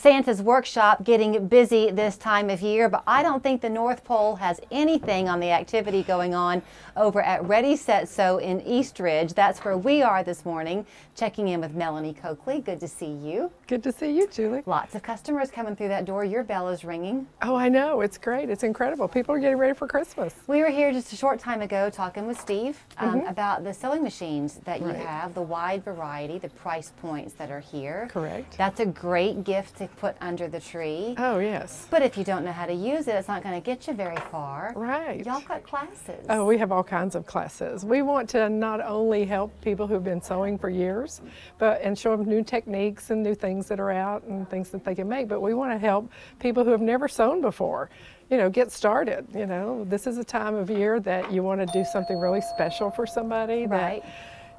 Santa's Workshop getting busy this time of year, but I don't think the North Pole has anything on the activity going on over at Ready Set Sew in Eastridge. That's where we are this morning, checking in with Melanie Coakley. Good to see you. Good to see you, Julie. Lots of customers coming through that door. Your bell is ringing. Oh, I know. It's great. It's incredible. People are getting ready for Christmas. We were here just a short time ago talking with Steve about the sewing machines that you have, the wide variety, the price points that are here. Correct. That's a great gift to put under the tree. Oh, yes. But if you don't know how to use it, it's not going to get you very far. Right. Y'all got classes. Oh, we have all kinds of classes. We want to not only help people who've been sewing for years, and show them new techniques and new things that are out and things that they can make, but we want to help people who have never sewn before, you know, get started. You know, this is a time of year that you want to do something really special for somebody that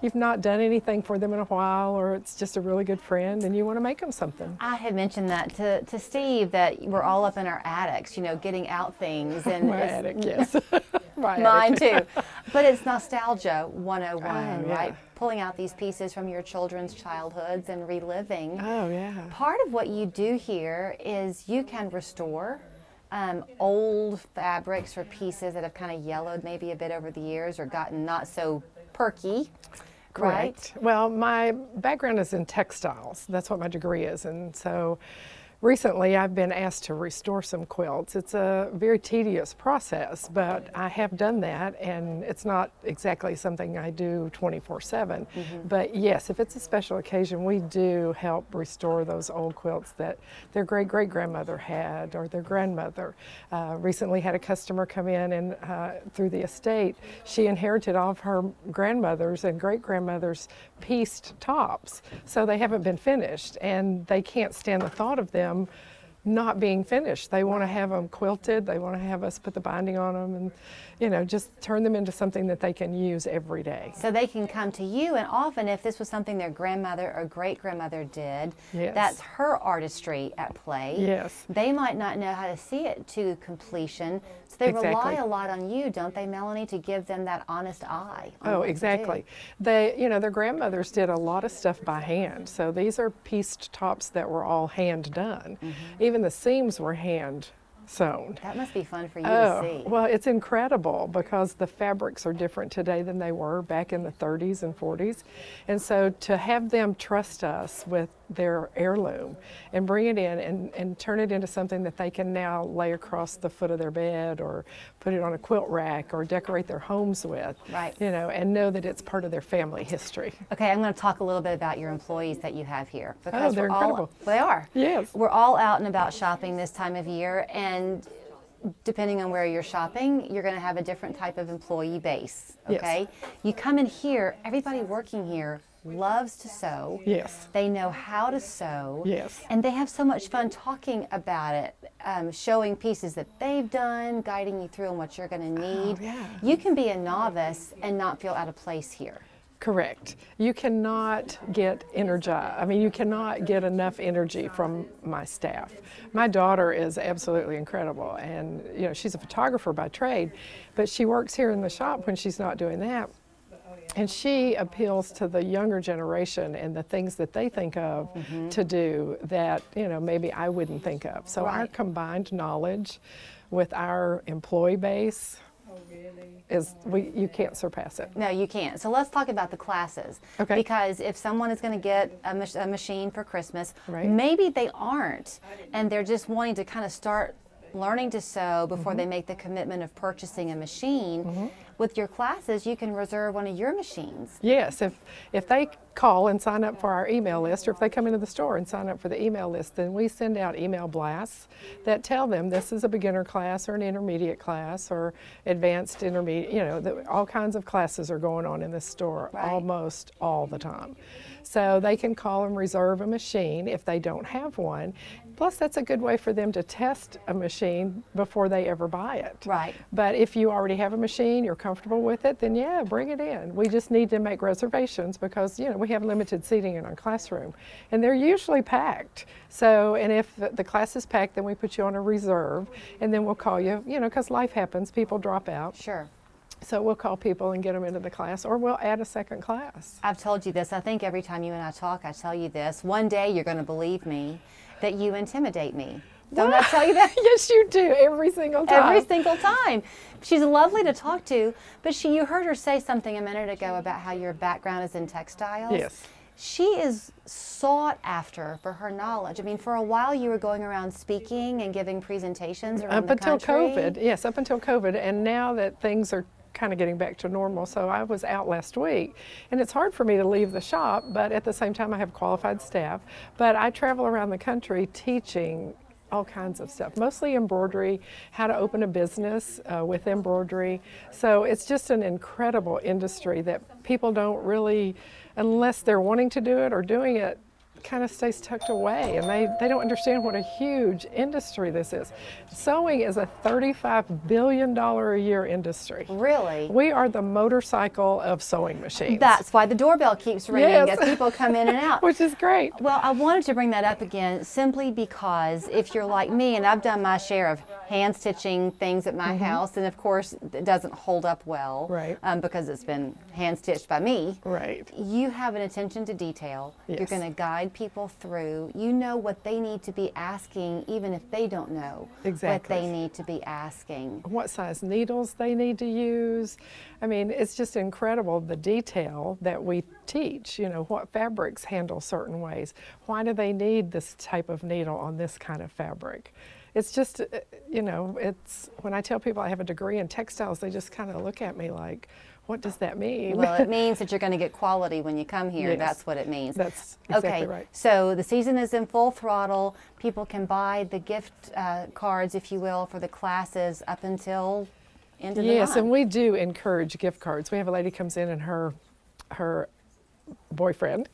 you've not done anything for them in a while, or it's just a really good friend and you want to make them something. I had mentioned that to Steve, that we're all up in our attics, you know, getting out things. And My attic, yes. Mine too. But it's nostalgia 101, yeah. right? Pulling out these pieces from your children's childhoods and reliving. Oh, yeah. Part of what you do here is you can restore old fabrics or pieces that have kind of yellowed maybe a bit over the years or gotten not so perky. Correct. Right? Well, my background is in textiles. That's what my degree is. And so recently I've been asked to restore some quilts. It's a very tedious process, but I have done that, and it's not exactly something I do 24/7. But yes, if it's a special occasion, we do help restore those old quilts that their great-great-grandmother had or their grandmother. Recently had a customer come in and through the estate, she inherited all of her grandmother's and great-grandmother's pieced tops. So they haven't been finished, and they can't stand the thought of them not being finished. They want to have them quilted. They want to have us put the binding on them and, you know, just turn them into something that they can use every day. So they can come to you, and often if this was something their grandmother or great-grandmother did, that's her artistry at play. Yes. They might not know how to see it to completion, so they rely a lot on you, don't they, Melanie, to give them that honest eye? Oh, exactly. They, you know, their grandmothers did a lot of stuff by hand. So these are pieced tops that were all hand done. Even the seams were hand sewn. That must be fun for you to see. Well, it's incredible because the fabrics are different today than they were back in the 30s and 40s. And so to have them trust us with their heirloom and bring it in and turn it into something that they can now lay across the foot of their bed or put it on a quilt rack or decorate their homes with, you know, and know that it's part of their family history. Okay, I'm going to talk a little bit about your employees that you have here. Because they're incredible. They are. Yes. We're all out and about shopping this time of year, and depending on where you're shopping, you're going to have a different type of employee base, okay? Yes. You come in here, everybody working here loves to sew. Yes. They know how to sew. Yes. And they have so much fun talking about it, showing pieces that they've done, guiding you through on what you're going to need. Oh, yeah. You can be a novice and not feel out of place here. Correct. You cannot get energized. I mean, you cannot get enough energy from my staff. My daughter is absolutely incredible, and you know, she's a photographer by trade, but she works here in the shop when she's not doing that. And she appeals to the younger generation and the things that they think of to do that, you know, maybe I wouldn't think of. So our combined knowledge with our employee base is, you can't surpass it. No, you can't. So let's talk about the classes. Okay. Because if someone is going to get a machine for Christmas, maybe they aren't, and they're just wanting to kind of start learning to sew before they make the commitment of purchasing a machine. With your classes, you can reserve one of your machines. Yes, if they call and sign up for our email list, or if they come into the store and sign up for the email list, then we send out email blasts that tell them this is a beginner class or an intermediate class or advanced intermediate, you know, all kinds of classes are going on in this store almost all the time. So they can call and reserve a machine if they don't have one. Plus, that's a good way for them to test a machine before they ever buy it. Right. But if you already have a machine, you're comfortable with it, then yeah, bring it in. We just need to make reservations because, you know, we have limited seating in our classroom, and they're usually packed. So, and if the class is packed, then we put you on a reserve, and then we'll call you, you know, because life happens, people drop out. Sure. So we'll call people and get them into the class, or we'll add a second class. I've told you this. I think every time you and I talk, I tell you this. One day you're going to believe me, that you intimidate me. Don't I tell you that? Yes, you do, every single time. Every single time. She's lovely to talk to, but you heard her say something a minute ago about how your background is in textiles. Yes. She is sought after for her knowledge. I mean, for a while you were going around speaking and giving presentations around the country. Up until COVID, yes, up until COVID, and now that things are kind of getting back to normal. So I was out last week, and it's hard for me to leave the shop, but at the same time I have qualified staff. But I travel around the country teaching all kinds of stuff, mostly embroidery, how to open a business with embroidery. So it's just an incredible industry that people don't really, unless they're wanting to do it or doing it, kind of stays tucked away, and they don't understand what a huge industry this is. Sewing is a $35 billion a year industry. Really? We are the motorcycle of sewing machines. That's why the doorbell keeps ringing Yes. as people come in and out. Which is great. Well, I wanted to bring that up again simply because if you're like me, and I've done my share of hand stitching things at my house, and of course it doesn't hold up well, Right. Because it's been hand stitched by me. Right. You have an attention to detail. Yes. You're going to guide people through. You know what they need to be asking, even if they don't know Exactly. what they need to be asking. What size needles they need to use. I mean, it's just incredible the detail that we teach, you know, what fabrics handle certain ways. Why do they need this type of needle on this kind of fabric? It's just, you know, it's, when I tell people I have a degree in textiles, they just kind of look at me like, what does that mean? Well, it means that you're going to get quality when you come here. Yes. That's what it means. That's exactly okay, right. So the season is in full throttle. People can buy the gift cards, if you will, for the classes up until end of the month. Yes, and we do encourage gift cards. We have a lady comes in and her boyfriend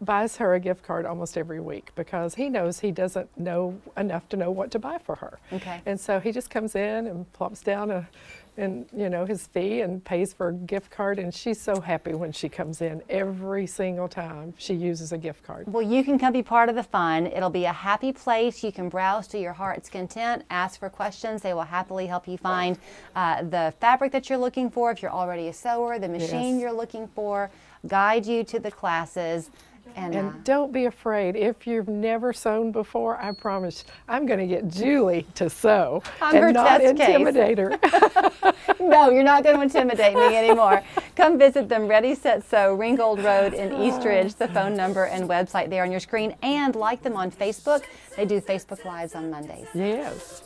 buys her a gift card almost every week because he knows he doesn't know enough to know what to buy for her. Okay. And so he just comes in and plops down his fee and pays for a gift card, and she's so happy when she comes in every single time she uses a gift card. Well, you can come be part of the fun. It'll be a happy place. You can browse to your heart's content, ask for questions. They will happily help you find the fabric that you're looking for if you're already a sewer, the machine Yes. you're looking for, guide you to the classes. And don't be afraid. If you've never sewn before, I promise I'm going to get Julie to sew I'm her and not test case. intimidate her. No, you're not going to intimidate me anymore. Come visit them, Ready, Set, Sew, Ringgold Road in Eastridge. The phone number and website there on your screen. And like them on Facebook. They do Facebook Lives on Mondays. Yes.